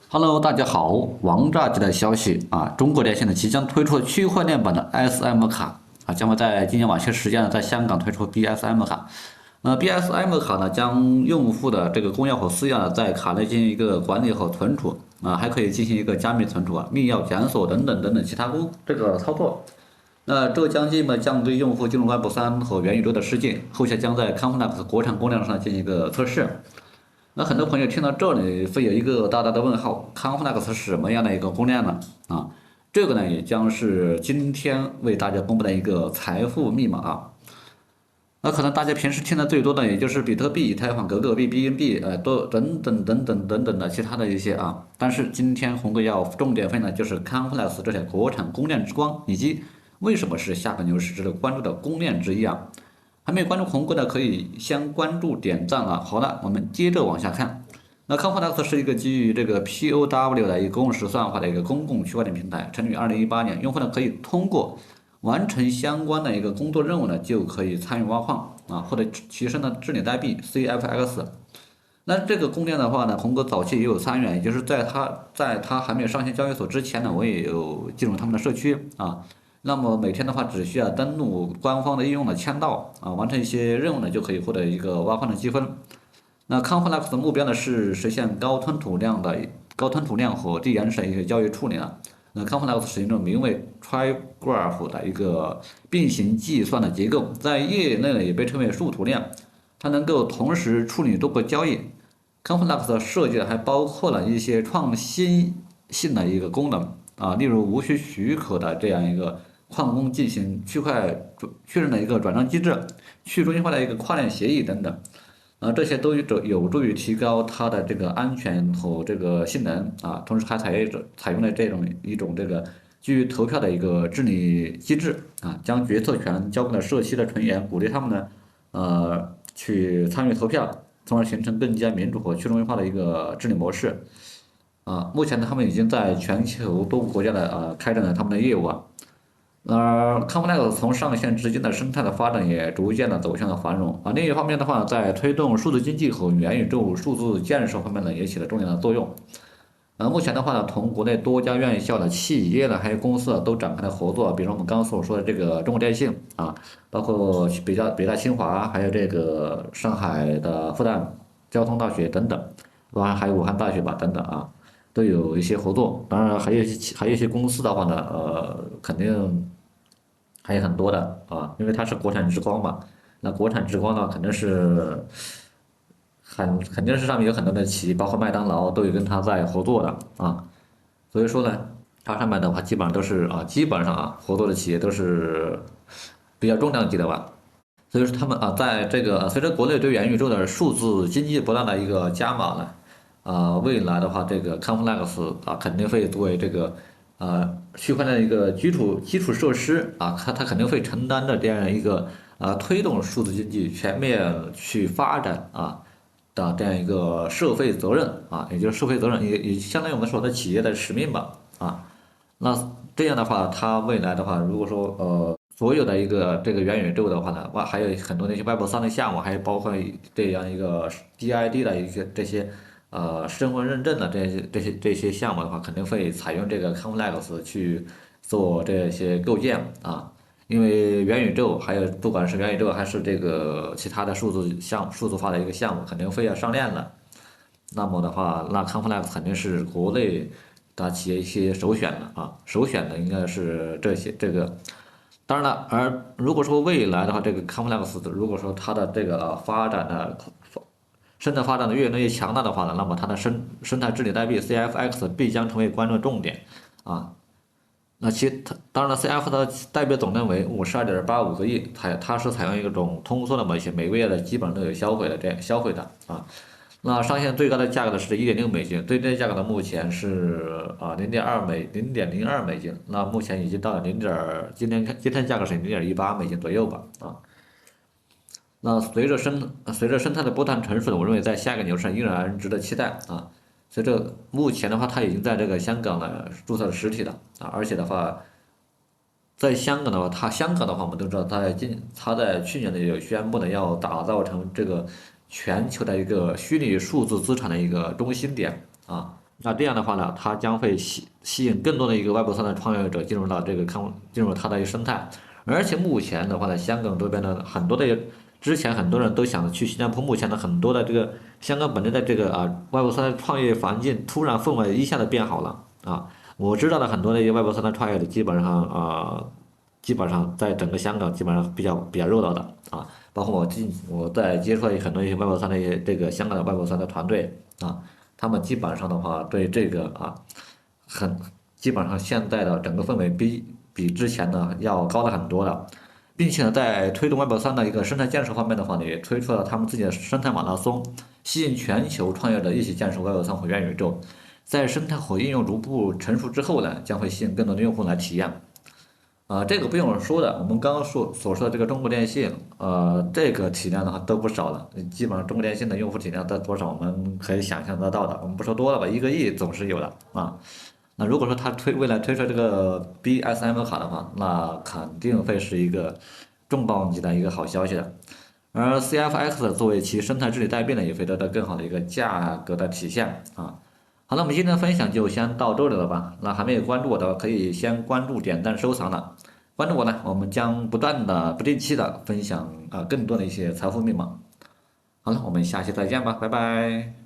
Hello，大家好！王炸鸡的消息啊，中国电信呢即将推出区块链版的 SM 卡啊，将会在今年晚些时间呢在香港推出 BSM 卡。BSM 卡呢将用户的这个公钥和私钥呢在卡内进行一个管理和存储啊，还可以进行一个加密存储啊、密钥检索等等等等其他这个操作。那这将进一步降低用户进入 Web3和元宇宙的世界，后续将在 Conflux 国产公链上进行一个测试。那很多朋友听到这里会有一个大大的问号，Conflux 是什么样的一个公链呢？啊，这个呢也将是今天为大家公布的一个财富密码啊。那可能大家平时听的最多的也就是比特币、以太坊、狗狗币、BNB，都等等等等等等的其他的一些啊。但是今天红哥要重点分享就是 Conflux 这条国产公链之光，以及为什么是下个牛市值得关注的公链之一啊。还没有关注红哥的可以先关注点赞啊。好的，我们接着往下看。那 Conflux 是一个基于这个 POW 的一个共识算法的一个公共区块链平台，成立于2018年，用户呢可以通过完成相关的一个工作任务呢，就可以参与挖矿啊，或者提升的治理代币 CFX。那这个公链的话呢，红哥早期也有参与，也就是在它还没有上线交易所之前呢，我也有进入他们的社区啊。那么每天的话，只需要登录官方的应用的签到啊，完成一些任务呢，就可以获得一个挖矿的积分。那 Conflux 的目标呢是实现高吞吐量和低延迟的一个交易处理呢。那 Conflux 使用了名为 Trigraph 的一个并行计算的结构，在业内呢也被称为树图量，它能够同时处理多个交易。Conflux 的设计还包括了一些创新性的一个功能啊，例如无需许可的这样一个矿工进行确认的一个转账机制、去中心化的一个跨链协议等等。这些都有助于提高它的这个安全和这个性能啊，同时还采用了一种这个基于投票的一个治理机制啊，将决策权交给了社区的成员，鼓励他们呢，去参与投票，从而形成更加民主和去中心化的一个治理模式啊。目前呢，他们已经在全球多个国家的开展了他们的业务啊。Complex 从上线至今的生态的发展也逐渐的走向了繁荣啊。另一方面的话，在推动数字经济和元宇宙数字建设方面呢，也起了重要的作用。目前的话呢，同国内多家院校的企业呢，还有公司啊，都展开了合作。比如我们刚刚所说的这个中国电信啊，包括北大清华，还有这个上海的复旦交通大学等等，还有武汉大学吧等等啊，都有一些合作。当然，还有一些公司的话呢，肯定还有很多的啊，因为它是国产之光嘛。那国产之光呢，肯定是上面有很多的企业，包括麦当劳都有跟它在合作的啊。所以说呢，它上面的话基本上合作的企业都是比较重量级的吧。所以说他们啊，在这个随着国内对元宇宙的数字经济不断的一个加码呢，未来的话，这个 Conflux 啊肯定会作为这个区块链的一个基础设施啊，它肯定会承担着这样一个推动数字经济全面去发展的这样一个社会责任啊，也就是社会责任也相当于我们说的企业的使命吧啊。那这样的话，它未来的话，如果说所有的一个这个元宇宙的话呢，还有很多那些 Web3的项目，还有包括这样一个 DID 的一些这些身份认证的这些项目的话，肯定会采用这个 Complex 去做这些构建啊。因为元宇宙还有不管是元宇宙还是这个其他的数字化的一个项目，肯定会要上链的。那么的话，那 Complex 肯定是国内的企业一些首选的啊，首选的应该是这个。当然了，而如果说未来的话，这个 Complex 如果说它的这个生态发展的越来越强大的话呢，那么它的生态治理代币 CFX 必将成为关注重点啊。那它当然了，CF 的代币总量为52.85个亿，它是采用一种通缩的模型，每个月的基本上都有销毁的啊。那上线最高的价格呢是1.6美金，最低价格呢目前是0.02美金，那目前已经到了今天价格是0.18美金左右吧啊。那随着生态的不断成熟呢，我认为在下一个牛市上依然值得期待啊。随着目前的话，它已经在这个香港呢注册了实体了啊，而且的话，在香港的话，我们都知道，它在去年呢有宣布呢要打造成这个全球的一个虚拟数字资产的一个中心点啊。那这样的话呢，它将会吸引更多的一个 Web3的创业者进入到这个进入它的一个生态。而且目前的话呢，香港周边的很多的之前很多人都想去新加坡，目前的很多的这个香港本地的这个Web3的创业环境突然氛围一下子变好了啊。我知道的很多的一些Web3的创业者基本上在整个香港基本上比较热闹的啊，包括我在接触了很多一些 Web3的一些这个香港的 Web3的团队啊，他们基本上的话对这个很基本上现在的整个氛围比之前呢要高了很多了，并且呢在推动 Web3的一个生态建设方面的话呢，也推出了他们自己的生态马拉松，吸引全球创业者一起建设 Web3和元宇宙。在生态和应用逐步成熟之后呢，将会吸引更多的用户来体验。这个不用说的，我们刚刚所说的这个中国电信，这个体量的话都不少了，基本上中国电信的用户体量在多少，我们可以想象得到的。我们不说多了吧，1个亿总是有的啊。那如果说它未来推出这个 BSM 卡的话，那肯定会是一个重磅级的一个好消息的。而 CFX 作为其生态治理代币呢，也会得到更好的一个价格的体现啊。好了，我们今天的分享就先到这里了吧？那还没有关注我的，可以先关注、点赞、收藏了。关注我呢，我们将不断的、不定期的分享更多的一些财富密码。好了，我们下期再见吧，拜拜。